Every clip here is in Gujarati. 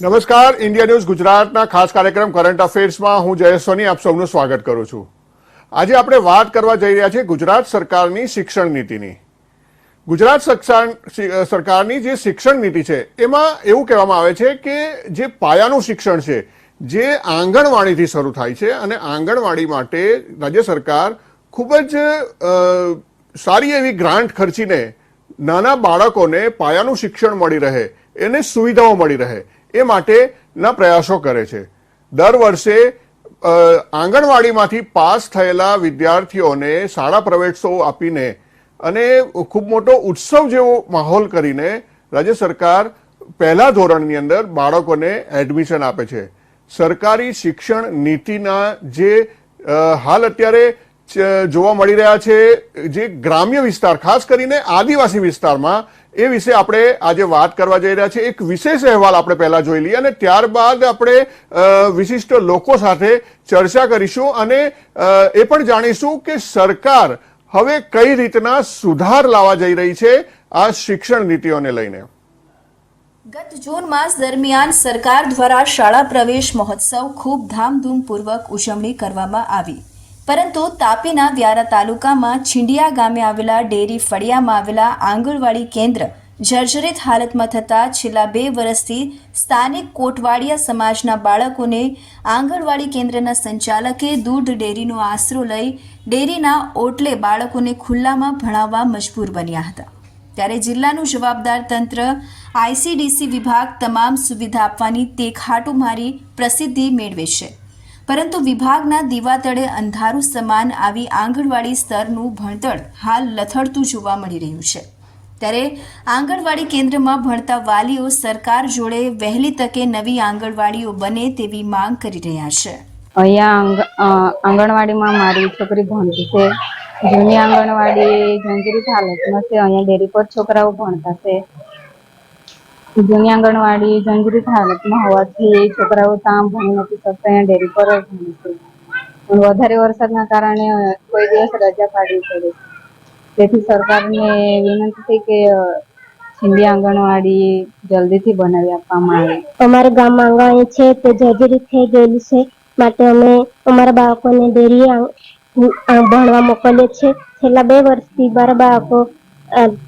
નમસ્કાર, ઇન્ડિયા ન્યૂઝ ગુજરાતના ખાસ કાર્યક્રમ કરંટ અફેર્સમાં હું જયેશ સોની આપ સૌનું સ્વાગત કરું છું. આજે આપણે વાત કરવા જઈ રહ્યા છીએ ગુજરાત સરકારની શિક્ષણ નીતિની. ગુજરાત સરકારની જે શિક્ષણ નીતિ છે એમાં એવું કહેવામાં આવે છે કે જે પાયાનું શિક્ષણ છે જે આંગણવાડીથી શરૂ થાય છે અને આંગણવાડી માટે રાજ્ય સરકાર ખૂબ જ સારી એવી ગ્રાન્ટ ખર્ચીને નાના બાળકોને પાયાનું શિક્ષણ મળી રહે, એને સુવિધાઓ મળી રહે એ માટેના પ્રયાસો કરે છે. દર વર્ષે આંગણવાડીમાંથી પાસ થયેલા વિદ્યાર્થીઓને શાળા પ્રવેશોત્સવ આપીને અને ખૂબ મોટો ઉત્સવ જેવો માહોલ કરીને રાજ્ય સરકાર પહેલા ધોરણની અંદર બાળકોને એડમિશન આપે છે. સરકારી શિક્ષણ નીતિના જે હાલ અત્યારે જોવા મળી રહ્યા છે જે ગ્રામ્ય વિસ્તાર, ખાસ કરીને આદિવાસી વિસ્તારમાં, એ વિશે આપણે આજે વાત કરવા જઈ રહ્યા છીએ. એક વિશેષ અહેવાલ આપણે પહેલા જોઈ લઈએ અને ત્યારબાદ આપણે વિશિષ્ટ લોકો સાથે ચર્ચા કરીશું અને એ પણ જાણીશું કે સરકાર હવે કઈ રીતના સુધાર લાવવા જઈ રહી છે આ શિક્ષણ નીતિઓને લઈને. ગત જૂન માસ દરમિયાન સરકાર દ્વારા શાળા પ્રવેશ મહોત્સવ ખૂબ ધામધૂમપૂર્વક ઉજવણી કરવામાં આવી, પરંતુ તાપીના વ્યારા તાલુકામાં છીંડિયા ગામે આવેલા ડેરી ફળિયામાં આવેલા આંગણવાડી કેન્દ્ર જર્જરિત હાલતમાં થતા છેલ્લા 2 વર્ષથી સ્થાનિક કોટવાડિયા સમાજના બાળકોને આંગણવાડી કેન્દ્રના સંચાલકે દૂધ ડેરીનો આશરો લઈ ડેરીના ઓટલે બાળકોને ખુલ્લામાં ભણાવવા મજબૂર બન્યા હતા. ત્યારે જિલ્લાનું જવાબદાર તંત્ર ICDC વિભાગ તમામ સુવિધા આપવાની તેખાટું મારી પ્રસિદ્ધિ મેળવે છે, પરંતુ વિભાગના દીવા તળે અંધારું સમાન આવી આંગણવાડી સ્તરનું ભણતર હાલ લથડતું જોવા મળી રહ્યું છે. ત્યારે આંગણવાડી કેન્દ્રમાં ભણતા વાલીઓ સરકાર જોડે વહેલી તકે નવી આંગણવાડીઓ બને તેવી માંગ કરી રહ્યા છે. અહીંયા આંગણવાડીમાં મારી છોકરી ભણતી છે. જૂની આંગણવાડી જંજરીત હાલતમાં છે. અહીંયા ડેરી પર છોકરાઓ ભણતા છે. જૂની આંગણવાડી જંજરીત હાલતમાં હોવાથી છોકરાઓ ત્યાં ભણી નથી શકતા, અહીંયા ડેરી પર જ ભણે છે. પણ વધારે વરસાદના કારણે કોઈ દિવસ રજા પાડવી પડે. તેથી સરકારને વિનંતી થઈ કે છીંડી આંગણવાડી જલ્દીથી બનાવી આપવામાં આવે. અમારા ગામમાં આંગણવાડી છે તે જર્જરિત થઈ ગયેલી છે, માટે અમે અમારા બાળકોને ડેરી ભણવા મોકલીએ છીએ. છેલ્લા 2 વર્ષથી મારા બાળકો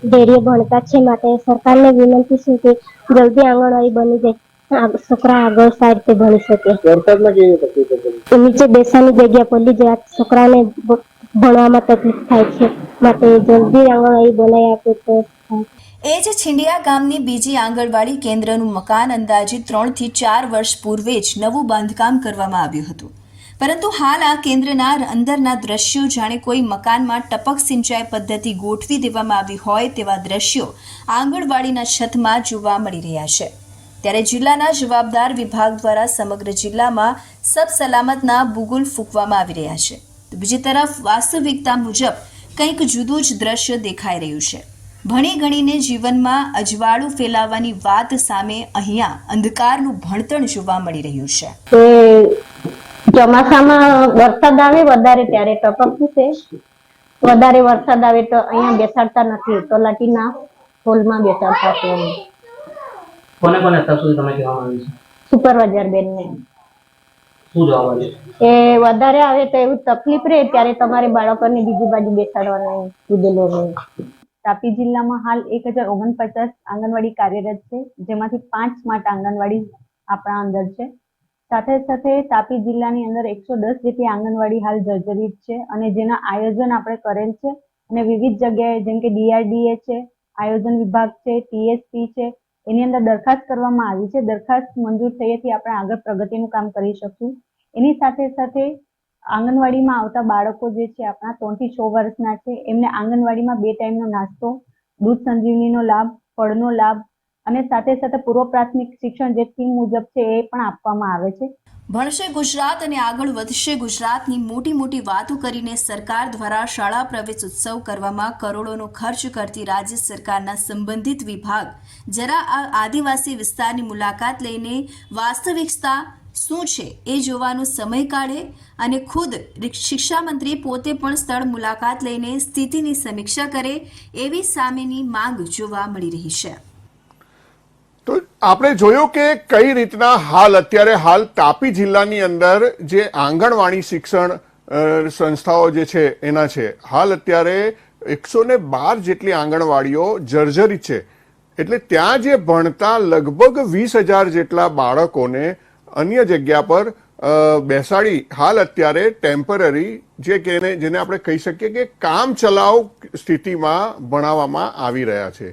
ડેરીએ ભણતા છે, માટે સરકારને વિનંતી છે કે જલ્દી આંગણવાડી બની જાય, છોકરા આગળ સારી રીતે ભણી શકે. વરસાદમાં કેવી તકલીફ? નીચે બેસવાની જગ્યા પડી જાય, છોકરાને ભણવામાં તકલીફ થાય છે, માટે જલ્દી આંગણવાડી બનાવી આપે તો. એ જ છીંડિયા ગામની બીજી આંગણવાડી કેન્દ્રનું મકાન અંદાજિત 3 થી 4 વર્ષ પૂર્વે જ નવું બાંધકામ કરવામાં આવ્યું હતું, પરંતુ હાલ આ કેન્દ્રના અંદરના દ્રશ્યો જાણે કોઈ મકાનમાં ટપક સિંચાઈ પદ્ધતિ ગોઠવી દેવામાં આવી હોય તેવા દ્રશ્યો આંગણવાડીના છતમાં જોવા મળી રહ્યા છે. ત્યારે જિલ્લાના જવાબદાર વિભાગ દ્વારા સમગ્ર જિલ્લામાં સબ સલામતના બુગુલ ફૂંકવામાં આવી રહ્યા છે. તો બીજી તરફ વાસ્તવિકતા મુજબ કંઈક જુદું જ દ્રશ્ય દેખાઈ રહ્યું છે. ભણી ગણીને જીવનમાં અજવાળું ફેલાવવાની વાત સામે અહીંયા અંધકારનું ભણતર જોવા મળી રહ્યું છે. ચોમાસામાં વરસાદ આવે વધારે ત્યારે ટપકતું છે. વધારે વરસાદ આવે તો અહીંયા બેસાડતા નથી, તલાટીના હોલમાં બેસાડતા છે. કોને કોને અત્યાર સુધી તમે કહેવામાં આવ્યું છે? સુપરવાઇઝર બેનને. શું જવાબ આવ્યો? એ વધારે આવે તો એવું તકલીફ રહે ત્યારે તમારે બાળકોને બીજી બાજુ બેસાડવાના કીધેલો રહે. તાપી જિલ્લામાં હાલ 1049 આંગણવાડી કાર્યરત છે, જેમાંથી 5 સ્માર્ટ આંગણવાડી આપણા અંદર છે. સાથે સાથે તાપી જિલ્લાની અંદર 110 જેટલી આંગણવાડી હાલ જર્જરિત છે અને જેના આયોજન આપણે કરેલ છે અને વિવિધ જગ્યાએ જેમ કે DRDA છે, આયોજન વિભાગ છે, TSP છે, એની અંદર દરખાસ્ત કરવામાં આવી છે. દરખાસ્ત મંજૂર થયેથી આપણે આગળ પ્રગતિનું કામ કરી શકશું. એની સાથે સાથે આંગણવાડીમાં આવતા બાળકો જે છે આપણા 3 થી 6 વર્ષના છે, એમને આંગણવાડીમાં 2 ટાઈમનો નાસ્તો, દૂધ સંજીવનીનો લાભ, ફળનો લાભ અને સાથે સાથે પૂર્વ પ્રાથમિક શિક્ષણ જે થીમ મુજબ છે એ પણ આપવામાં આવે છે. ભણશે ગુજરાત અને આગળ વધશે ગુજરાતની મોટી મોટી વાતો કરીને સરકાર દ્વારા શાળા પ્રવેશ ઉત્સવ કરવામાં કરોડોનો ખર્ચ કરતી રાજ્ય સરકારના સંબંધિત વિભાગ જરા આ આદિવાસી વિસ્તારની મુલાકાત લઈને વાસ્તવિકતા શું છે એ જોવાનો સમય કાઢે અને ખુદ શિક્ષા મંત્રી પોતે પણ સ્થળ મુલાકાત લઈને સ્થિતિની સમીક્ષા કરે એવી સામેની માંગ જોવા મળી રહી છે. તો આપણે જોયું કે કઈ રીતના હાલ તાપી જિલ્લાની અંદર જે આંગણવાડી શિક્ષણ સંસ્થાઓ જે છે એના છે, હાલ અત્યારે 112 જેટલી આંગણવાડીઓ જર્જરિત છે. એટલે ત્યાં જે ભણતા લગભગ 20,000 જેટલા બાળકોને અન્ય જગ્યા પર બેસાડી હાલ અત્યારે ટેમ્પરરી જેને આપણે કહી શકીએ કે કામ ચલાવ સ્થિતિમાં ભણાવવામાં આવી રહ્યા છે,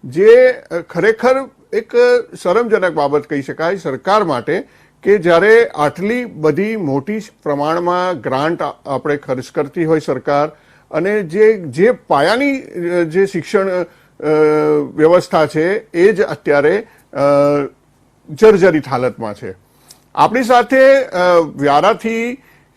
જે ખરેખર એક શરમજનક બાબત કહી શકાય સરકાર માટે કે જ્યારે આટલી બધી મોટી પ્રમાણમાં ગ્રાન્ટ આપણે ખર્ચ કરતી હોય સરકાર, અને જે પાયાની જે શિક્ષણ વ્યવસ્થા છે એ જ અત્યારે જર્જરિત હાલતમાં છે. આપણી સાથે વ્યારાથી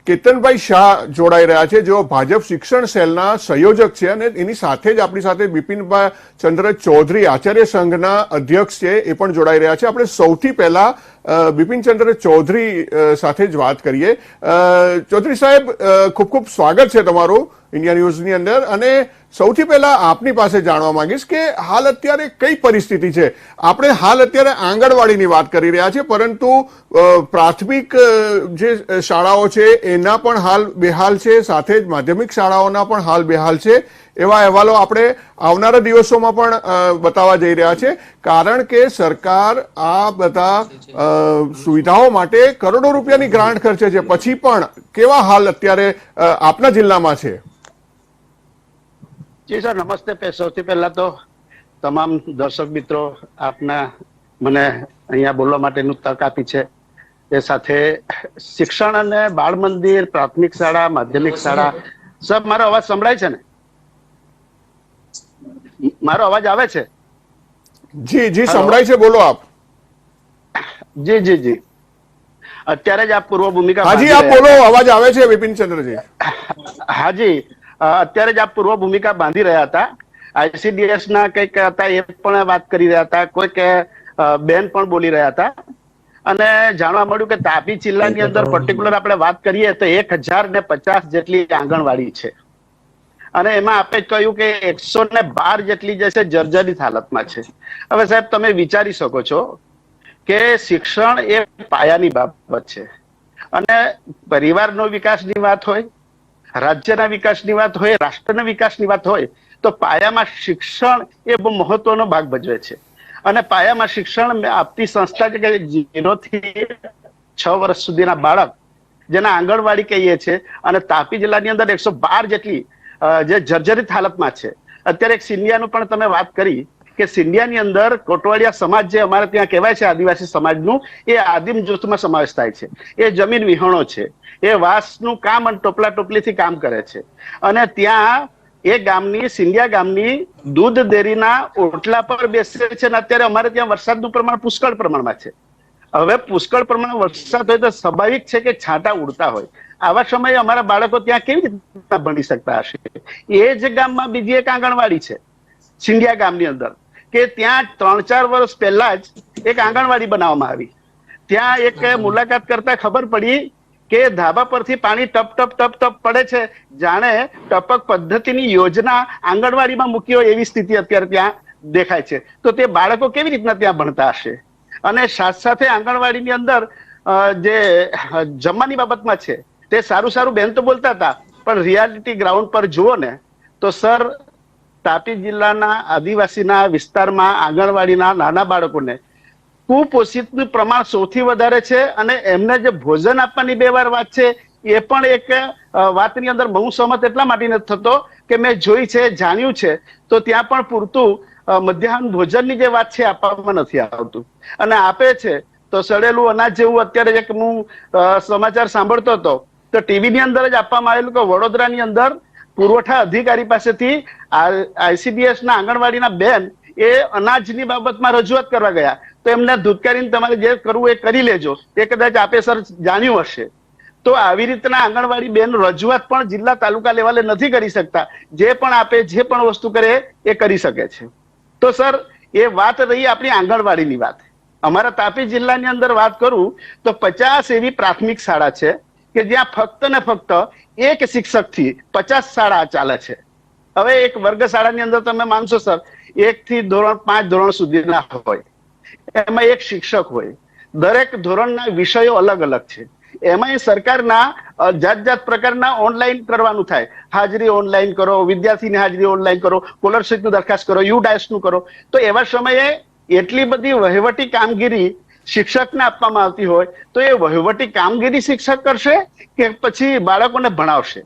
કેતનભાઈ શાહ જોડાઈ રહ્યા છે, જેઓ ભાજપ શિક્ષણ સેલના સંયોજક છે, અને એની સાથે જ આપણી સાથે બિપિનભાઈ ચંદ્ર ચૌધરી આચાર્ય સંઘના અધ્યક્ષ છે, એ પણ જોડાઈ રહ્યા છે. આપણે સૌથી પહેલા બિપિનચંદ્ર ચૌધરી સાથે જ વાત કરીએ. ચૌધરી સાહેબ, ખૂબ ખૂબ સ્વાગત છે તમારું ઇન્ડિયા ન્યૂઝની અંદર. અને સૌથી પહેલા આપની પાસે જાણવા માંગીશ કે હાલ અત્યારે કઈ પરિસ્થિતિ છે. આપણે હાલ અત્યારે આંગણવાડીની વાત કરી રહ્યા છીએ, પરંતુ પ્રાથમિક જે શાળાઓ છે એના પણ હાલ બેહાલ છે, સાથે જ માધ્યમિક શાળાઓના પણ હાલ બેહાલ છે. એવા અહેવાલો આપણે આવનારા દિવસોમાં પણ બતાવવા જઈ રહ્યા છે, કારણ કે સરકાર આ બધા સુવિધાઓ માટે કરોડો રૂપિયાની ગ્રાન્ટ ખર્ચે છે. પછી પણ કેવા હાલ અત્યારે આપના જિલ્લામાં છે? જી સર, નમસ્તે. સૌથી પહેલા તો તમામ દર્શક મિત્રો આપના મને અહીંયા બોલવા માટેનું તક આપી છે. એ સાથે શિક્ષણ અને બાળ મંદિર, પ્રાથમિક શાળા, માધ્યમિક શાળા, સર મારો અવાજ સંભળાય છે ને? મારો અવાજ આવે છે? જી જી સંભળાય છે, બોલો આપ. જી જી જી અત્યારે જ આપ પૂર્વ ભૂમિકા હાજી આપ બોલો, અવાજ આવે છે બિપિનચંદ્રજી. હાજી, અત્યારે જ આપ પૂર્વ ભૂમિકા બાંધી રહ્યા હતા. ICDS ના કંઈક હતા એ પણ વાત કરી રહ્યા હતા, કોઈક બેન પણ બોલી રહ્યા હતા, અને જાણવા મળ્યું કે તાપી જિલ્લાની અંદર પર્ટિક્યુલર આપણે વાત કરીએ તો 1050 જેટલી આંગણવાડી છે, અને એમાં આપણે કહ્યું કે 112 જેટલી જે છે જર્જરિત હાલતમાં છે. હવે સાહેબ, તમે વિચારી શકો છો કે શિક્ષણ એ પાયાની બાબત છે, અને પરિવારનો વિકાસની વાત હોય, રાજ્યના વિકાસની વાત હોય, રાષ્ટ્રના વિકાસની વાત હોય, તો પાયામાં શિક્ષણ એ બહુ મહત્વનો ભાગ ભજવે છે. અને પાયામાં શિક્ષણ આપતી સંસ્થા છે કે 0 થી 6 વર્ષ સુધીના બાળક, જેના આંગણવાડી કહીએ છીએ, અને તાપી જિલ્લાની અંદર 112 જેટલી જે જર્જરિત હાલતમાં છે. અત્યારે એક સિંધિયાનું પણ તમે વાત કરી કે સિંધિયાની અંદર કોટવાડિયા સમાજ જે અમારે ત્યાં કહેવાય છે આદિવાસી સમાજનું, એ આદિમ જૂથમાં સમાવેશ થાય છે. એ જમીન વિહોણો છે, એ વાંસનું કામ અને ટોપલા ટોપલીથી કામ કરે છે. અને ત્યાં એ ગામની, સિંધિયા ગામની દૂધ ડેરીના ઓટલા પર બેસે છે. અને અત્યારે અમારે ત્યાં વરસાદનું પ્રમાણ પુષ્કળ પ્રમાણમાં છે. હવે પુષ્કળ પ્રમાણમાં વરસાદ હોય તો સ્વાભાવિક છે કે છાંટા ઉડતા હોય. આવા સમયે અમારા બાળકો ત્યાં કેવી રીતે ભણી શકતા હશે? એ જ ગામમાં બીજી એક આંગણવાડી છે સિંધિયા ગામની અંદર, કે ત્યાં 3-4 વર્ષ પહેલા જ એક આંગણવાડી બનાવવામાં આવી. ત્યાં એક મુલાકાત કરતા ખબર પડી કે ધાબા પરથી પાણી ટપ ટપ ટપ ટપ પડે છે, જાણે ટપક પદ્ધતિની યોજના આંગણવાડીમાં મૂકી હોય એવી સ્થિતિ અત્યારે ત્યાં દેખાય છે. તો તે બાળકો કેવી રીતના ત્યાં ભણતા હશે? અને સાથે સાથે આંગણવાડીની અંદર જે જમવાની બાબતમાં છે તે સારું બેન તો બોલતા હતા, પણ રિયાલિટી ગ્રાઉન્ડ પર જુઓ ને તો સર, તાપી જિલ્લાના આદિવાસીના વિસ્તારમાં આંગણવાડીના નાના બાળકોને કુપોષિતનું પ્રમાણ સૌથી વધારે છે. અને એમને જે ભોજન આપવાની 2 વાર વાત છે, એ પણ એક વાતની અંદર બહુ સહમત એટલા માટે નથી થતો કે મેં જોઈ છે, જાણ્યું છે, તો ત્યાં પણ પૂરતું મધ્યાહન ભોજનની જે વાત છે આપવામાં નથી આવતું. અને આપે છે તો સડેલું અનાજ જેવું. અત્યારે એક હું સમાચાર સાંભળતો હતો તો ટીવીની અંદર જ આપવામાં આવેલું કે વડોદરાની અંદર પુરવઠા અધિકારી પાસેથી ICDS ના આંગણવાડીના બેન એ અનાજની બાબતમાં રજૂઆત કરવા ગયા, તો એમને ધૂતકારીને તમારે જે કરવું એ કરી લેજો, એ કદાચ આપે સર જાણ્યું હશે. તો આવી રીતના આંગણવાડી બેન રજૂઆત પણ જિલ્લા તાલુકા લેવલે નથી કરી શકતા. જે પણ આપે, જે પણ વસ્તુ કરે એ કરી શકે છે. તો સર, એ વાત રહી આપણી આંગણવાડીની વાત. અમારા તાપી જિલ્લાની અંદર વાત કરું તો 50 એવી પ્રાથમિક શાળા છે કે જ્યાં ફક્ત ને ફક્ત એક શિક્ષકથી 50 શાળા ચાલે છે. હવે એક વર્ગ શાળાની અંદર તમે માનશો સર, 1 થી ધોરણ 5 ધોરણ સુધીના હોય, એમાં એક શિક્ષક હોય, દરેક ધોરણના વિષયો અલગ અલગ છે. એમાં સરકારના જાત પ્રકારના ઓનલાઈન કરવાનું થાય, હાજરી ઓનલાઈન કરો, વિદ્યાર્થીની હાજરી ઓનલાઈન કરો, સ્કોલરશીપની દરખાસ્ત કરો, યુડાયસનું કરો. તો એવા સમયે એટલી બધી વહીવટી કામગીરી શિક્ષકને આપવામાં આવતી હોય તો એ વહીવટી કામગીરી શિક્ષક કરશે કે પછી બાળકોને ભણાવશે?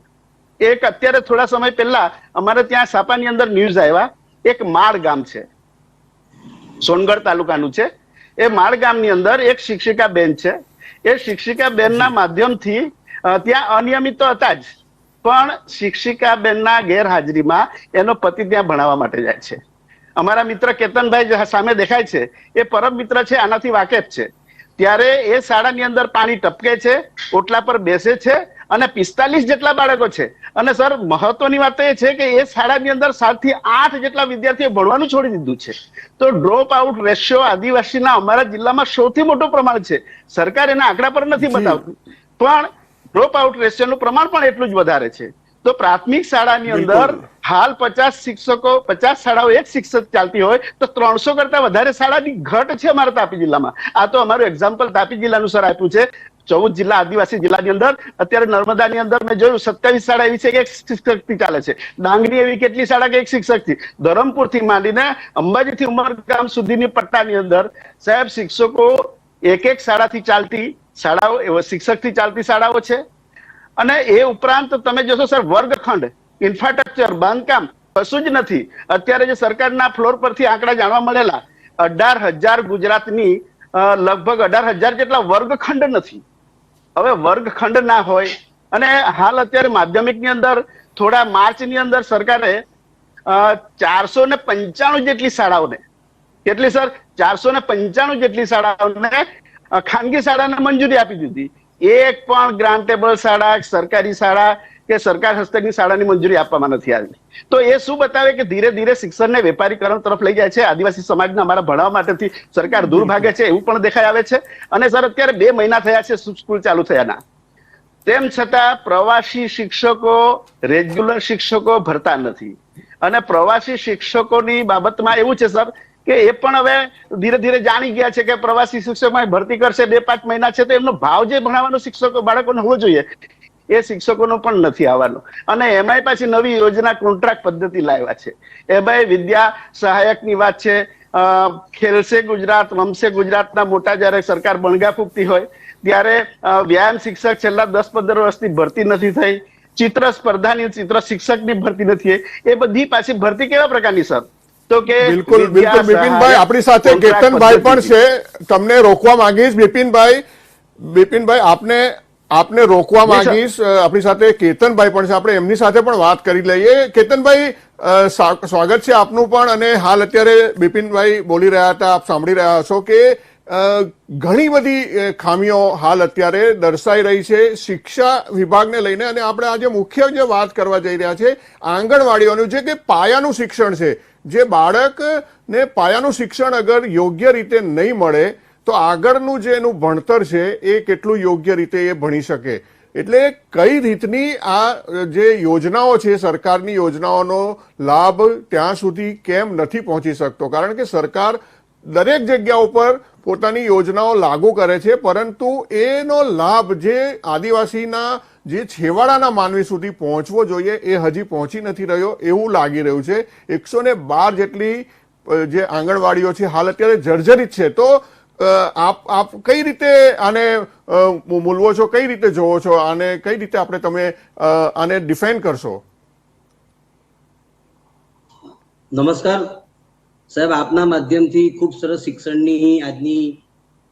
એક અત્યારે થોડા સમય પહેલા અમારે ત્યાં સાપાની અંદર ન્યૂઝ આવ્યા, એક માળ ગામ છે, સોનગઢ તાલુકાનું છે. એ માળ ગામની અંદર એક શિક્ષિકા બેન છે. એ શિક્ષિકા બેનના માધ્યમથી ત્યાં અનિયમિત તો હતા જ, પણ શિક્ષિકા બેનના ગેરહાજરીમાં એનો પતિ ત્યાં ભણાવવા માટે જાય છે. અમારા મિત્ર કેતનભાઈ સામે દેખાય છે, એ પરમ મિત્ર છે, આનાથી વાકેફ છે. ત્યારે એ શાળાની અંદર પાણી ટપકે છે, ઓટલા પર બેસે છે અને 45 જેટલા બાળકો છે. અને સર, મહત્વની વાત એ છે કે એ શાળાની અંદર 7 થી 8 જેટલા વિદ્યાર્થીઓ ભણવાનું છોડી દીધું છે. તો ડ્રોપ આઉટ રેશિયો આદિવાસીના અમારા જિલ્લામાં સૌથી મોટું પ્રમાણ છે. સરકાર એના આંકડા પર નથી બતાવતું, પણ ડ્રોપ આઉટ રેશિયોનું પ્રમાણ પણ એટલું જ વધારે છે. તો પ્રાથમિક શાળાની અંદર હાલ 50 શિક્ષકો, 50 શાળાઓ એક શિક્ષક ચાલતી હોય તો 300 કરતા વધારે શાળાની ઘટ છે અમારા તાપી જિલ્લામાં. આ તો અમારું એક્ઝામ્પલ તાપી જિલ્લાનું સર આપ્યું છે. 14 જિલ્લા આદિવાસી જિલ્લાની અંદર અત્યારે નર્મદાની અંદર મેં જોયું 27 શાળા એવી છે કે એક શિક્ષકથી ચાલે છે. ડાંગની એવી કેટલી શાળા કે એક શિક્ષકથી. ધરમપુરથી માંડીને અંબાજીથી ઉમરગામ સુધીની પટ્ટાની અંદર સાહેબ શિક્ષકો એક શાળાથી ચાલતી શાળાઓ, શિક્ષકથી ચાલતી શાળાઓ છે. અને એ ઉપરાંત તમે જોશો સર, વર્ગખંડ, ઇન્ફ્રાસ્ટ્રક્ચર, બાંધકામ કશું જ નથી. અત્યારે જે સરકારના ફ્લોર પરથી આંકડા જાણવા મળેલા, 18,000 ગુજરાતની લગભગ 18,000 જેટલા વર્ગખંડ નથી. હવે વર્ગખંડ ના હોય અને હાલ અત્યારે માધ્યમિકની અંદર થોડા માર્ચની અંદર સરકારે 495 જેટલી શાળાઓને, કેટલી સર, 495 જેટલી શાળાઓને ખાનગી શાળાને મંજૂરી આપી દીધી. એક પણ ગ્રાન્ટેબલ શાળા, સરકારી શાળા કે સરકાર હસ્તકની શાળાની મંજૂરી આપવામાં નથી આવી. તો એ શું બતાવે કે ધીરે ધીરે શિક્ષણને વેપારીકરણ તરફ લઈ જાય છે. આદિવાસી સમાજને અમારા ભણાવવા માટેથી સરકાર દૂર ભાગે છે એવું પણ દેખાઈ આવે છે. અને સર, અત્યારે 2 મહિના થયા છે સ્કૂલ ચાલુ થયાના, તેમ છતાં પ્રવાસી શિક્ષકો, રેગ્યુલર શિક્ષકો ભરતા નથી. અને પ્રવાસી શિક્ષકોની બાબતમાં એવું છે સર કે એ પણ હવે ધીરે ધીરે જાણી ગયા છે કે પ્રવાસી શિક્ષકોમાં ભરતી કરશે, 2-5 મહિના છે તો એમનો ભાવ જે ભણાવવાનો શિક્ષકો બાળકોને હોવો જોઈએ એ શિક્ષકોનો પણ નથી આવવાનો. અને એમાંય પાછી નવી યોજના કોન્ટ્રાક્ટ પદ્ધતિ લાવ્યા છે. એમાંય વિદ્યા સહાયકની વાત છે. ખેલશે ગુજરાત, રમશે ગુજરાતના મોટા જયારે સરકાર બણગા ફૂંકતી હોય ત્યારે વ્યાયામ શિક્ષક છેલ્લા 10-15 વર્ષથી ભરતી નથી થઈ. ચિત્ર સ્પર્ધાની, ચિત્ર શિક્ષકની ભરતી નથી. એ બધી પાછી ભરતી કેવા પ્રકારની સર? તો કે બિલકુલ બિપિનભાઈ, આપણી સાથે કેતનભાઈ પણ છે. તમને રોકવા માંગીશ બિપિનભાઈ, આપને રોકવા માંગીશ. આપણી સાથે કેતનભાઈ પણ છે, આપણે એમની સાથે પણ વાત કરી લઈએ. કેતનભાઈ, સ્વાગત છે આપનું પણ. અને હાલ અત્યારે બિપિનભાઈ બોલી રહ્યા હતા, આપ સાંભળી રહ્યા હશો કે ઘણી બધી ખામીઓ હાલ અત્યારે દર્શાઈ રહી છે શિક્ષા વિભાગને લઈને. અને આપણે આજે મુખ્ય જે વાત કરવા જઈ રહ્યા છે આંગણવાડીઓનું છે કે પાયાનું શિક્ષણ છે. જે બાળકને પાયાનું શિક્ષણ અગર યોગ્ય રીતે નહીં મળે તો આગળનું જે એનું ભણતર છે એ કેટલું યોગ્ય રીતે એ ભણી શકે. એટલે કઈ રીતની આ જે યોજનાઓ છે, સરકારની યોજનાઓનો લાભ ત્યાં સુધી કેમ નથી પહોંચી શકતો? કારણ કે સરકાર દરેક જગ્યા ઉપર પોતાની યોજનાઓ લાગુ કરે છે, પરંતુ એનો લાભ જે આદિવાસીના જે છેવાડાના માનવી સુધી પહોંચવો જોઈએ એ હજી પહોંચી નથી રહ્યો એવું લાગી રહ્યું છે. 112 જેટલી જે આંગણવાડીઓ છે હાલ અત્યારે જર્જરિત છે. તો આપ કઈ રીતે આને મૂલવો છો, કઈ રીતે જોવો છો અને કઈ રીતે તમે આને ડિફાઇન કરશો? નમસ્કાર સાહેબ, આપના માધ્યમથી ખૂબ સરસ શિક્ષણની આજની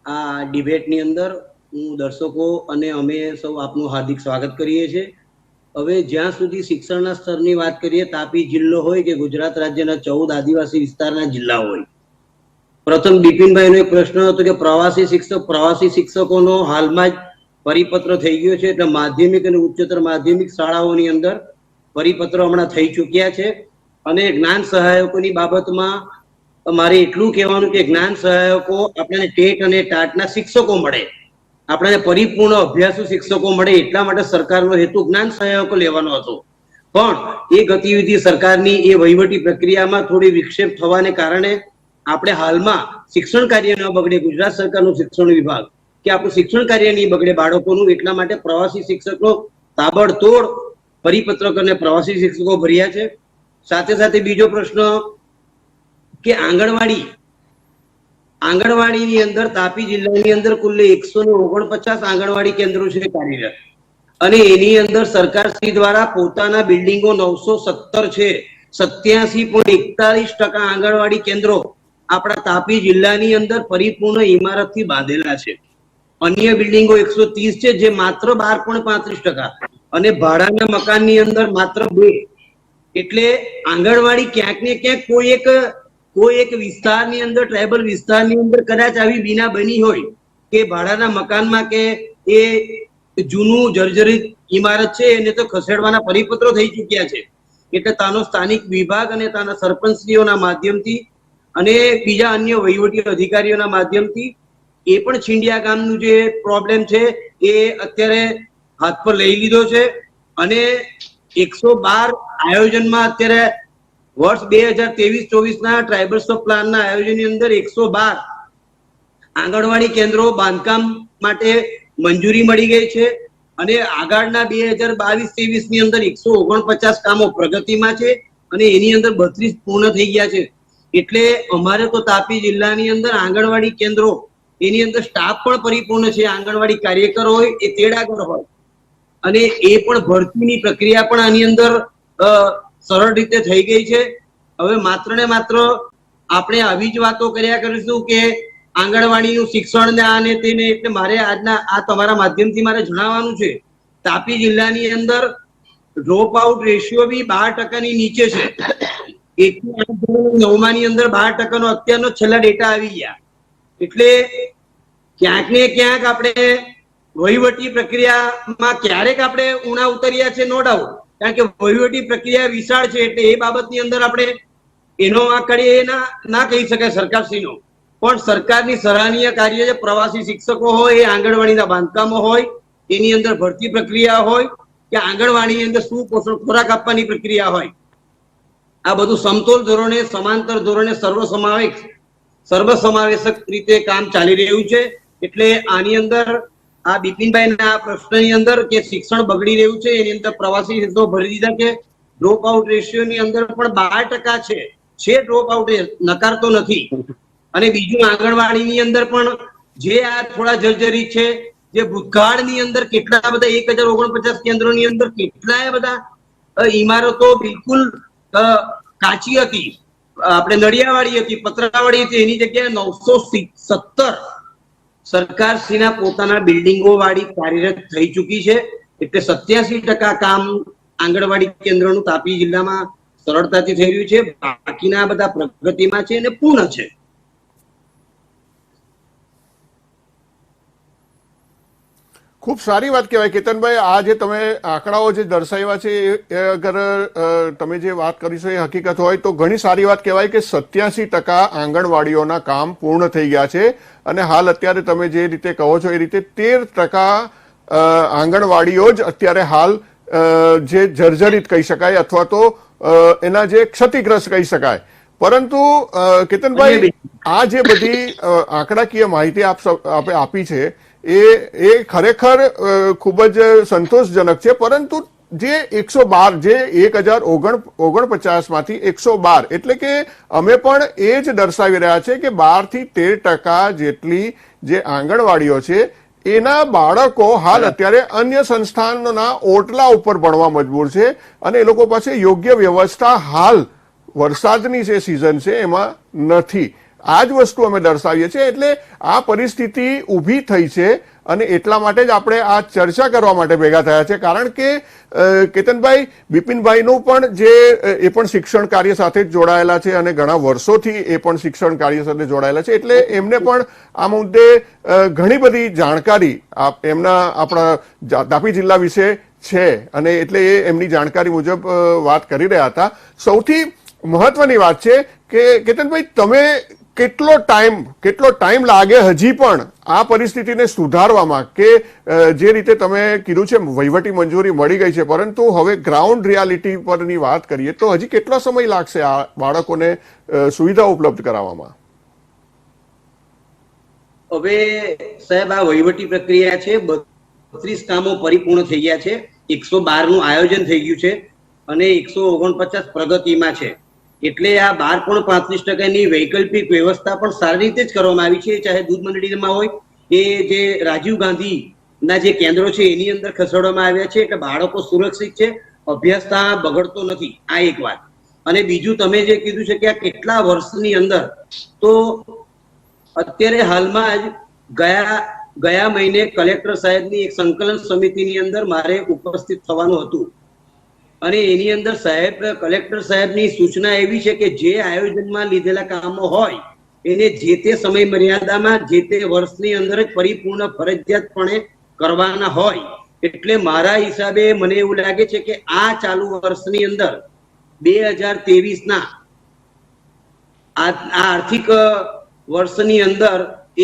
આ ડિબેટની અંદર હું દર્શકો અને અમે સૌ આપનું હાર્દિક સ્વાગત કરીએ છીએ. હવે જ્યાં સુધી શિક્ષણના સ્તરની વાત કરીએ, તાપી જિલ્લો હોય કે ગુજરાત રાજ્યના 14 આદિવાસી વિસ્તારના જિલ્લા હોય, પ્રથમ બિપિનભાઈનો એક પ્રશ્ન હતો કે પ્રવાસી શિક્ષકોનો હાલમાં જ પરિપત્ર થઈ ગયો છે. એટલે માધ્યમિક અને ઉચ્ચતર માધ્યમિક શાળાઓની અંદર પરિપત્રો હમણાં થઈ ચૂક્યા છે. અને જ્ઞાન સહાયકોની બાબતમાં મારે એટલું કહેવાનું કે જ્ઞાન સહાયકો આપણને ટેટ અને ટાટના શિક્ષકો મળે, આપણને પરિપૂર્ણ અભ્યાસુ શિક્ષકો મળે, એટલા માટે સરકારનો હેતુ જ્ઞાન સહાયકો લેવાનો હતો. પણ એ ગતિવિધિ સરકારની એ વહીવટી પ્રક્રિયામાં થોડી વિક્ષેપ થવાને કારણે આપણે હાલમાં શિક્ષણ કાર્ય ન બગડે, ગુજરાત સરકારનું શિક્ષણ વિભાગ કે આપણું શિક્ષણ કાર્ય નહીં બગડે બાળકોનું, એટલા માટે પ્રવાસી શિક્ષકો તાબડતોડ પરિપત્રક અને પ્રવાસી શિક્ષકો ભર્યા છે. સાથે સાથે બીજો પ્રશ્ન કે આંગણવાડીની અંદર તાપી જિલ્લાની અંદર કુલ 149 આંગણવાડી કેન્દ્રો છે કાર્યરત, અને એની અંદર સરકારશ્રી દ્વારા પોતાના બિલ્ડિંગો 917 છે. 87.41% આંગણવાડી કેન્દ્રો આપણા તાપી જિલ્લાની અંદર પરિપૂર્ણ ઇમારતથી બાંધેલા છે. અન્ય બિલ્ડિંગો 130 છે જે માત્ર 12.35%, અને ભાડાના મકાનની અંદર માત્ર 2. એટલે આંગણવાડી ક્યાંક ને ક્યાંક કોઈ એક વિસ્તારની અંદર, ટ્રાઇબલ વિસ્તારની અંદર કદાચ આવી બીના બની હોય કે ભાડાના મકાનમાં કે એ જૂનું જર્જરિત ઇમારત છે એને તો ખસેડવાના પરિપત્રો થઈ ચૂક્યા છે. એટલે તાનો સ્થાનિક વિભાગ અને તાના સરપંચશ્રીઓના માધ્યમથી અને બીજા અન્ય વહીવટી અધિકારીઓના માધ્યમથી એ પણ છીંડિયા ગામનું જે પ્રોબ્લેમ છે એ અત્યારે હાથ પર લઈ લીધો છે. અને 112 આયોજનમાં અત્યારે વર્ષ 2023-24 ટ્રાઇબલ્સ ઓફ પ્લાનના આયોજનની અંદર 112 આંગણવાડી કેન્દ્રો બાંધકામ માટે મંજૂરી મળી ગઈ છે, અને આગળના 2022-23 ની અંદર 149 કામો પ્રગતિમાં છે, અને એની અંદર 32 પૂર્ણ થઈ ગયા છે. એટલે અમારે તો તાપી જિલ્લાની અંદર આંગણવાડી કેન્દ્રો, એની અંદર સ્ટાફ પણ પરિપૂર્ણ છે. આંગણવાડી કાર્યકર હોય એ તેડાગર હોય, અને એ પણ ભરતીની પ્રક્રિયા પણ આની અંદર સરળ રીતે થઈ ગઈ છે. હવે માત્ર ને માત્ર આપણે આવી જ વાતો કર્યા કરીશું કે આંગણવાડીનું શિક્ષણ ને આને તેને, એટલે મારે આજના આ તમારા માધ્યમથી મારે જણાવવાનું છે, તાપી જિલ્લાની અંદર ડ્રોપ આઉટ રેશિયો બી 12% ની નીચે છે. 9મા ની અંદર 12% અત્યારનો છેલ્લા ડેટા આવી ગયા. એટલે ક્યાંક ને ક્યાંક આપણે વહીવટી પ્રક્રિયામાં ક્યારેક આપણે ઉણા ઉતર્યા છે, નો ડાઉટ, કારણ કે વહીવટી પ્રક્રિયા વિશાળ છે. એટલે એ બાબતની અંદર આપણે એનો આંકડે ના કહી શકાય સરકારશ્રીનો, પણ સરકારની સરાહનીય કાર્ય છે. પ્રવાસી શિક્ષકો હોય, એ આંગણવાડીના બાંધકામો હોય, એની અંદર ભરતી પ્રક્રિયા હોય, કે આંગણવાડીની અંદર સુપોષણ ખોરાક આપવાની પ્રક્રિયા હોય, આ બધું સમતોલ ધોરણે, સમાંતર ધોરણે, સર્વસમાવેશક રીતે કામ ચાલી રહ્યું છે. એટલે આની અંદર આ બિપિનભાઈના પ્રશ્નની અંદર કે શિક્ષણ બગડી રહ્યું છે, એની અંદર પ્રવાસી શિક્ષકો ભરી દીધા કે ડ્રોપ આઉટ રેશિયોની અંદર પણ 12% છે ડ્રોપ આઉટ, નકારતો નથી. અને બીજું આંગણવાડીની અંદર પણ જે આ થોડા જર્જરિત છે, જે ભૂતકાળની અંદર કેટલા બધા 1049 કેન્દ્રોની અંદર કેટલાય બધા ઇમારતો બિલકુલ કાચી હતી, આપણે નળિયાવાળી હતી, પતરાવાળી હતી, એની જગ્યાએ 917 સરકારશ્રીના પોતાના બિલ્ડિંગો વાળી કાર્યરત થઈ ચૂકી છે. એટલે 87% કામ આંગણવાડી કેન્દ્રનું તાપી જિલ્લામાં સરળતાથી થઈ રહ્યું છે. બાકીના બધા પ્રગતિમાં છે અને પૂર્ણ છે. ખૂબ સારી વાત કહેવાય કેતનભાઈ. આ જે તમે આંકડાઓ જે દર્શાવ્યા છે એ અગર તમે જે વાત કરી છો એ હકીકત હોય તો ઘણી સારી વાત કહેવાય કે 87% આંગણવાડીઓના કામ પૂર્ણ થઈ ગયા છે, અને હાલ અત્યારે તમે જે રીતે કહો છો એ રીતે 13% આંગણવાડીઓ જ અત્યારે હાલ જે જર્જરિત કહી શકાય અથવા તો એના જે ક્ષતિગ્રસ્ત કહી શકાય. પરંતુ કેતનભાઈ, આ જે બધી આંકડાકીય માહિતી આપે આપી છે એ ખરેખર ખૂબ જ સંતોષજનક છે. પરંતુ જે 112, જે 1049 માંથી 112, એટલે કે અમે પણ એ જ દર્શાવી રહ્યા છે કે 12 થી 13% જેટલી જે આંગણવાડીઓ છે એના બાળકો હાલ અત્યારે અન્ય સંસ્થાનોના ઓટલા ઉપર ભણવા મજબૂર છે, અને એ લોકો પાસે યોગ્ય વ્યવસ્થા હાલ વરસાદની જે સિઝન છે એમાં નથી. આ જ વસ્તુ અમે દર્શાવીએ છીએ. એટલે આ પરિસ્થિતિ ઊભી થઈ છે, અને એટલા માટે જ આપણે આ ચર્ચા કરવા માટે ભેગા થયા છે. કારણ કે કેતનભાઈ, બિપિનભાઈનું પણ એ પણ શિક્ષણ કાર્ય સાથે જ જોડાયેલા છે, અને ઘણા વર્ષોથી એ પણ શિક્ષણ કાર્ય સાથે જોડાયેલા છે. એટલે એમને પણ આ મુદ્દે ઘણી બધી જાણકારી આપણા તાપી જિલ્લા વિશે છે, અને એટલે એ એમની જાણકારી મુજબ વાત કરી રહ્યા હતા. સૌથી મહત્વની વાત છે કે કેતનભાઈ, તમે કેટલો ટાઈમ લાગે હજી પણ આ પરિસ્થિતિને સુધારવામાં? કે જે રીતે તમે કીધું છે વહીવટી મંજૂરી મળી ગઈ છે, પરંતુ હવે ગ્રાઉન્ડ રિયાલિટી પરની વાત કરીએ તો હજી કેટલો સમય લાગશે આ બાળકોને સુવિધા ઉપલબ્ધ કરાવવામાં? હવે સાહેબ આ વહીવટી પ્રક્રિયા છે, 32 કામો પરિપૂર્ણ થઈ ગયા છે, 112 નું આયોજન થઈ ગયું છે અને 149 પ્રગતિમાં છે. એટલે આ 12.35% વૈકલ્પિક વ્યવસ્થા પણ સારી રીતે જ કરવામાં આવી છે. ચાહે દૂધ મંડળીમાં હોય, એ જે રાજીવ ગાંધી ના જે કેન્દ્રો છે એની અંદર ખસેડવામાં આવ્યા છે કે બાળકો સુરક્ષિત છે, અભ્યાસ ત્યાં બગડતો નથી. આ એક વાત. અને બીજું તમે જે કીધું છે કે આ કેટલા વર્ષની અંદર, તો અત્યારે હાલમાં જ ગયા મહિને કલેક્ટર સાહેબની એક સંકલન સમિતિની અંદર મારે ઉપસ્થિત થવાનું હતું અને એની અંદર કલેક્ટર સાહેબની સૂચના એવી છે કે જે આયોજનમાં લીધેલા કામો હોય એને જે તે સમય મર્યાદામાં જે તે વર્ષની અંદર જ પરિપૂર્ણ ફરજિયાતપણે કરવાના હોય. એટલે મારા હિસાબે મને એવું લાગે છે કે આ ચાલુ વર્ષની અંદર 2023 ના આ આર્થિક વર્ષની અંદર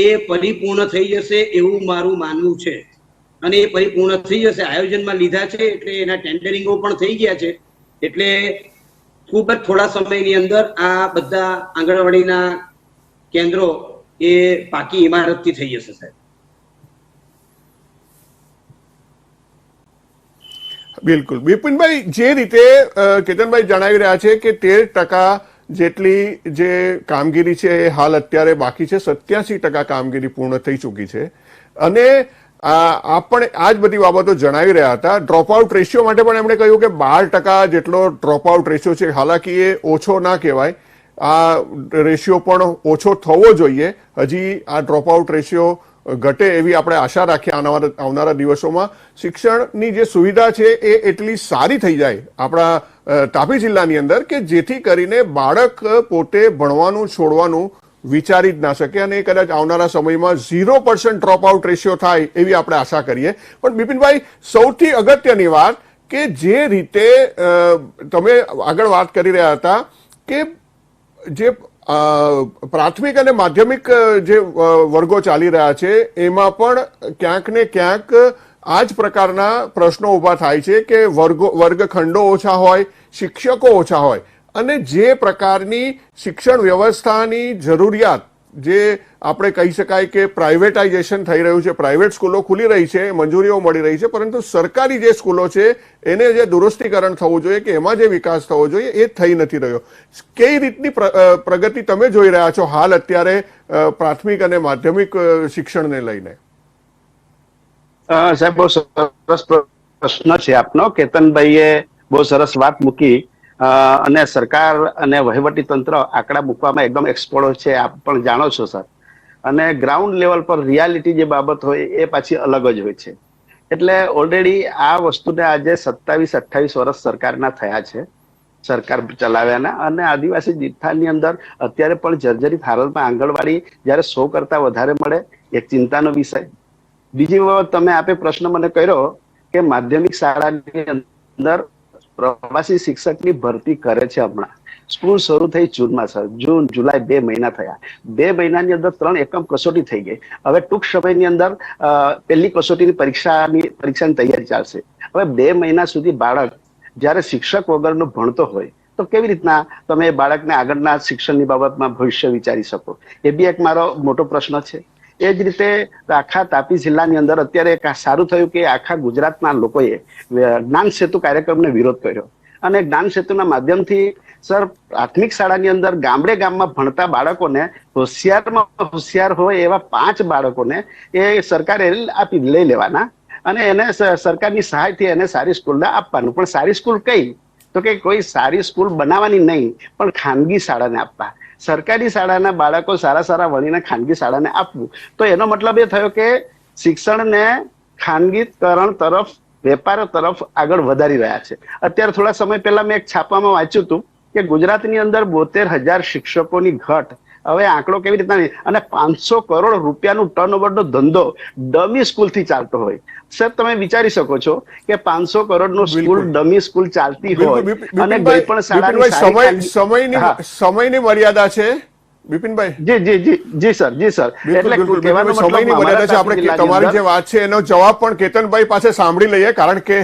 એ પરિપૂર્ણ થઈ જશે એવું મારું માનવું છે. અને એ પરિપૂર્ણ થઈ જશે. આયોજનમાં લીધા છે એટલે એના ટેન્ડરિંગો પણ થઈ ગયા છે. એટલે ખૂબ જ થોડા સમયની અંદર આ બધા આંગણવાડીના કેન્દ્રો એ પાકી ઇમારતથી થઈ જશે સાહેબ. બિલકુલ. બિપિનભાઈ, જે રીતે કેતનભાઈ જણાવી રહ્યા છે કે 13% જેટલી જે કામગીરી છે એ હાલ અત્યારે બાકી છે, 87% કામગીરી પૂર્ણ થઈ ચૂકી છે અને આપણે આ જ બધી બાબતો જણાવી રહ્યા હતા. ડ્રોપઆઉટ રેશિયો માટે પણ એમણે કહ્યું કે 12% જેટલો ડ્રોપઆઉટ રેશિયો છે. હાલાકી એ ઓછો ના કહેવાય, આ રેશિયો પણ ઓછો થવો જોઈએ. હજી આ ડ્રોપઆઉટ રેશિયો ઘટે એવી આપણે આશા રાખીએ આવનારા દિવસોમાં. શિક્ષણની જે સુવિધા છે એ એટલી સારી થઈ જાય આપણા તાપી જિલ્લાની અંદર કે જેથી કરીને બાળક પોતે ભણવાનું છોડવાનું વિચારી જ ના શકે અને કદાચ આવનારા સમયમાં 0% ડ્રોપઆઉટ રેશિયો થાય એવી આપણે આશા કરીએ. પણ બિપિનભાઈ, સૌથી અગત્યની વાત કે જે રીતે તમે આગળ વાત કરી રહ્યા હતા કે જે પ્રાથમિક અને માધ્યમિક જે વર્ગો ચાલી રહ્યા છે એમાં પણ ક્યાંક ને ક્યાંક આ જ પ્રકારના પ્રશ્નો ઊભા થાય છે કે વર્ગખંડો ઓછા હોય, શિક્ષકો ઓછા હોય અને જે પ્રકારની શિક્ષણ વ્યવસ્થાની જરૂરિયાત જે આપણે કહી શકાય કે પ્રાઇવેટાઇઝેશન થઈ રહ્યું છે, પ્રાઇવેટ સ્કૂલો ખુલી રહી છે, મંજૂરીઓ મળી રહી છે, પરંતુ સરકારી જે સ્કૂલો છે એને જે દુરસ્તીકરણ થવું જોઈએ કે એમાં જે વિકાસ થવો જોઈએ એ થઈ નથી રહ્યો. કઈ રીતની પ્રગતિ તમે જોઈ રહ્યા છો હાલ અત્યારે પ્રાથમિક અને માધ્યમિક શિક્ષણને લઈને? સાહેબ, બહુ સરસ પ્રશ્ન છે આપનો. કેતનભાઈએ બહુ સરસ વાત મૂકી અને સરકાર અને વહીવટી તંત્ર આંકડા મૂકવામાં એકદમ એક્સપર્ટ છે, આપ પણ જાણો છો સર. અને ગ્રાઉન્ડ લેવલ પર રિયાલિટી જે બાબત હોય એ પાછી અલગ જ હોય છે. એટલે ઓલરેડી આ વસ્તુને આજે 27-28 વર્ષ સરકારના થયા છે, સરકાર ચલાવ્યાના. અને આદિવાસી વિસ્તારની અંદર અત્યારે પણ જર્જરિત હાલતમાં આંગણવાડી જ્યારે 100 કરતા વધારે મળે એક ચિંતાનો વિષય. બીજી વખત તમે આપે પ્રશ્ન મને કર્યો કે માધ્યમિક શાળાની અંદર પ્રવાસી શિક્ષકની ભરતી કરે છે. હમણાં સ્કૂલ શરૂ થઈ જૂનમાં સર, જૂન જુલાઈ 2 મહિના થયા. 2 મહિનાની અંદર 3 એકમ કસોટી થઈ ગઈ. હવે ટૂંક સમયની અંદર પહેલી કસોટીની પરીક્ષાની તૈયારી ચાલશે. હવે 2 મહિના સુધી બાળક જયારે શિક્ષક વગરનો ભણતો હોય તો કેવી રીતના તમે બાળકને આગળના શિક્ષણની બાબતમાં ભવિષ્ય વિચારી શકો? એ બી એક મારો મોટો પ્રશ્ન છે. એ જ રીતે આખા તાપી જિલ્લાની અંદર અત્યારે સારું થયું કે આખા ગુજરાતના લોકોએ જ્ઞાન સેતુ કાર્યક્રમને વિરોધ કર્યો અને જ્ઞાન સેતુના માધ્યમથી સર પ્રાથમિક શાળાની અંદર ગામમાં ભણતા બાળકોને હોશિયારમાં હોશિયાર હોય એવા 5 બાળકોને એ સરકારે લઈ લેવાના અને એને સરકારની સહાયથી એને સારી સ્કૂલને આપવાનું. પણ સારી સ્કૂલ કઈ? તો કે કોઈ સારી સ્કૂલ બનાવવાની નહીં, પણ ખાનગી શાળાને આપવા. સરકારી શાળાના બાળકો સારા ભણીને ખાનગી શાળાને આપવું. તો એનો મતલબ એ થયો કે શિક્ષણને ખાનગીકરણ તરફ, વેપાર તરફ આગળ વધારી રહ્યા છે. અત્યારે થોડા સમય પહેલા મેં એક છાપામાં વાંચ્યું હતું કે ગુજરાતની અંદર 72,000 શિક્ષકોની ઘટ. હવે આંકડો કેવી રીતના, અને 500 કરોડ રૂપિયાનું ટર્નઓવરનો ધંધો ડમી સ્કૂલથી ચાલતો હોય. સર તમે વિચારી શકો છો કે 500 કરોડનો સ્કૂલ ડમી સ્કૂલ ચાલતી હોય અને કોઈ પણ શાળાની સમયની મર્યાદા છે બિપિનભાઈ. જી સર. એટલે કહેવાનો સમયની મર્યાદા છે. આપણે તમારી જે વાત છે એનો જવાબ પણ કેતનભાઈ પાસે સાંભળી લઈએ, કારણ કે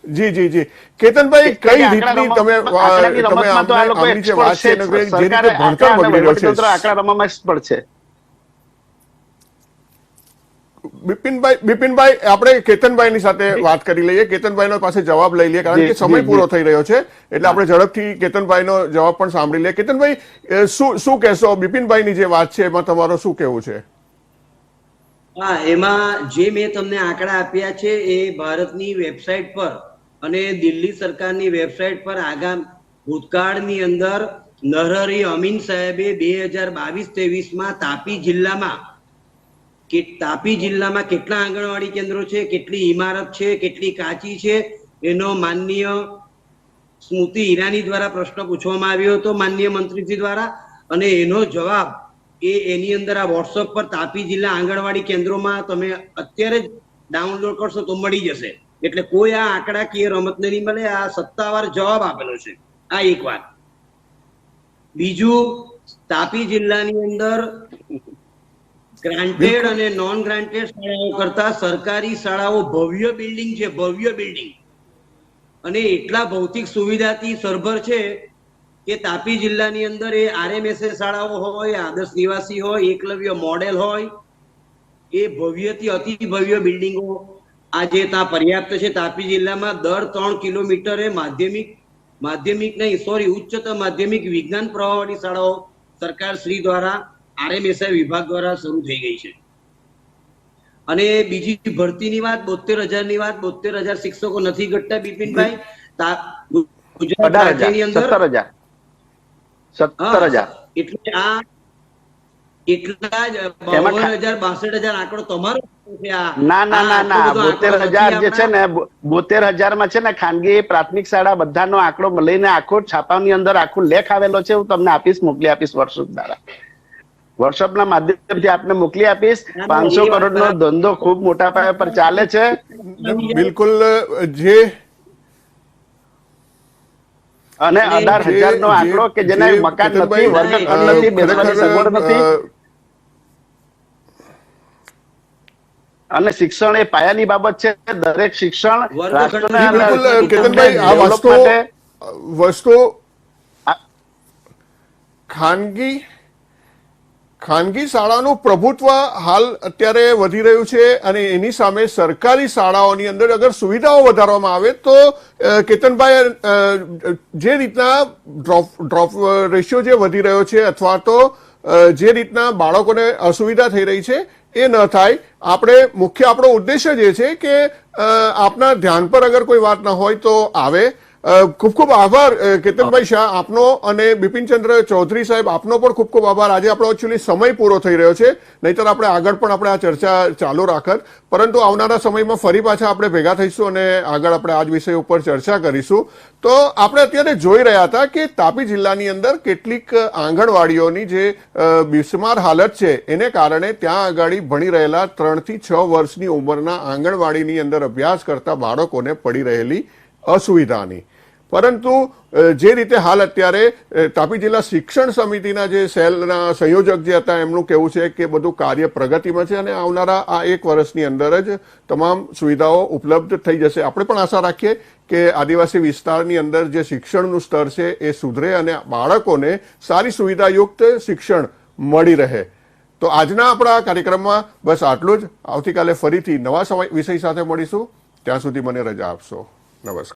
જી કેતનભાઈ, કઈ રીતની તમે આમની જે વાત છે જે રીતે ભણતર બગડી રહ્યો છે, આંકડા રમવામાં એક્સપર્ટ છે. બિપિનભાઈ આપણે કેતનભાઈની સાથે વાત કરી લઈએ, કેતનભાઈનો પાસે જવાબ લઈ લઈએ, કારણ કે સમય પૂરો થઈ રહ્યો છે એટલે આપણે ઝડપથી કેતનભાઈનો જવાબ પણ સાંભળી લઈએ. કેતનભાઈ, શું કહેશો? બિપિનભાઈની જે વાત છે એમાં તમારો શું કહેવું છે? હા, એમાં જે મેં તમને આંકડા આપ્યા છે એ ભારતની વેબસાઇટ પર અને દિલ્હી સરકારની વેબસાઇટ પર ભૂતકાળની અંદર નરહરી અમીન સાહેબે 2022-23 તાપી જિલ્લામાં કેટલા આંગણવાડી કેન્દ્રો છે, કેટલી ઇમારત છે, કેટલી કાચી છે, એનો માનનીય સ્મૃતિ ઈરાની દ્વારા પ્રશ્ન પૂછવામાં આવ્યો હતો માનનીય મંત્રીજી દ્વારા, અને એનો જવાબ એની અંદર આ વોટ્સઅપ પર તાપી જિલ્લા આંગણવાડી કેન્દ્રોમાં તમે અત્યારે જ ડાઉનલોડ કરશો તો મળી જશે. એટલે કોઈ આ આંકડાકીય રમત નહીં મળે, આ સત્તાવાર જવાબ આપેલો છે. આ એક વાત. બીજું, તાપી જિલ્લાની અંદર ગ્રાન્ટેડ અને નોન ગ્રાન્ટેડ શાળાઓ કરતા સરકારી શાળાઓ ભવ્ય બિલ્ડિંગ છે, ભવ્ય બિલ્ડિંગ, અને એટલા ભૌતિક સુવિધાથી સરભર છે કે તાપી જિલ્લાની અંદર એ RMSA શાળાઓ હોય, આદર્શ નિવાસી હોય, એકલવ્ય મોડેલ હોય, એ ભવ્યથી અતિ ભવ્ય બિલ્ડિંગો આજે ત્યાં પર્યાપ્ત છે. તાપી જિલ્લામાં દર 3 કિલોમીટરે ઉચ્ચતર માધ્યમિક વિજ્ઞાન પ્રવાહવાળી શાળાઓ સરકાર શ્રી દ્વારા RMSA વિભાગ દ્વારા શરૂ થઈ ગઈ છે. અને બીજી ભરતીની વાત, 72,000ની વાત, 72,000 શિક્ષકો નથી ઘટતા બિપિનભાઈ. ગુજરાત રાજ્યની અંદર 17,000 એટલે આ એટલા જ 52,000-62,000 આંકડો તમારો છે. ના 72,000 જે છે ને, 72,000 છે ને ખાનગી પ્રાથમિક શાળા બધાનો આંકડો લઈને આખો છાપાની અંદર આખું લેખ આવેલો છે. હું તમને મોકલી આપીશ વોટ્સઅપ દ્વારા, વોટ્સઅપના માધ્યમથી આપને મોકલી આપીશ. 500 કરોડનો ધંધો ખૂબ મોટા પાયા પર ચાલે છે. બિલકુલ. જે અને 18,000 નો આંકડો કે જેને મકાન નથી, વર્ગખંડ નથી, બેસવાની સગવડ નથી, અને શિક્ષણ એ પાયાની બાબત છે. દરેક શિક્ષણ કેતનભાઈ, આ વસ્તુ ખાનગી શાળાનું પ્રભુત્વ હાલ અત્યારે વધી રહ્યું છે, અને એની સામે સરકારી શાળાઓની અંદર અગર સુવિધાઓ વધારવામાં આવે તો કેતનભાઈ, જે રીતના ડ્રોપ રેશિયો જે વધી રહ્યો છે અથવા તો જે રીતના બાળકોને અસુવિધા થઈ રહી છે એ ન થાય. આપણો ઉદ્દેશ્ય જે છે કે આપના ધ્યાન પર અગર કોઈ વાત ન હોય તો આવે. ખૂબ ખૂબ આભાર કેતનભાઈ શાહ આપનો, અને બિપિનચંદ્ર ચૌધરી સાહેબ આપનો પણ ખૂબ ખૂબ આભાર. આજે આપણો એકચ્યુઅલી સમય પૂરો થઈ રહ્યો છે, નહીતર આપણે આગળ પણ આપણે આ ચર્ચા ચાલુ રાખત, પરંતુ આવનારા સમયમાં ફરી પાછા આપણે ભેગા થઈશું અને આગળ આપણે આ જ વિષય ઉપર ચર્ચા કરીશું. તો આપણે અત્યારે જોઈ રહ્યા હતા કે તાપી જિલ્લાની અંદર કેટલીક આંગણવાડીઓની જે બિસ્માર હાલત છે એને કારણે ત્યાં આગળ ભણી રહેલા 3 થી 6 વર્ષની ઉંમરના આંગણવાડીની અંદર અભ્યાસ કરતા બાળકોને પડી રહેલી અસુવિધાની. પરંતુ જે રીતે હાલ અત્યારે તાપી જિલ્લા શિક્ષણ સમિતિના જે સેલના સંયોજક જે હતા એમનું કહેવું છે કે બધું કાર્ય પ્રગતિમાં છે અને આવનારા આ 1 વર્ષની અંદર જ તમામ સુવિધાઓ ઉપલબ્ધ થઈ જશે. આપણે પણ આશા રાખીએ કે આદિવાસી વિસ્તારની અંદર જે શિક્ષણનું સ્તર છે એ સુધરે અને બાળકોને સારી સુવિધાયુક્ત શિક્ષણ મળી રહે. તો આજના આપણા કાર્યક્રમમાં બસ આટલું જ. આવતીકાલે ફરીથી નવા વિષય સાથે મળીશું. ત્યાં સુધી મને રજા આપશો. નમસ્કાર.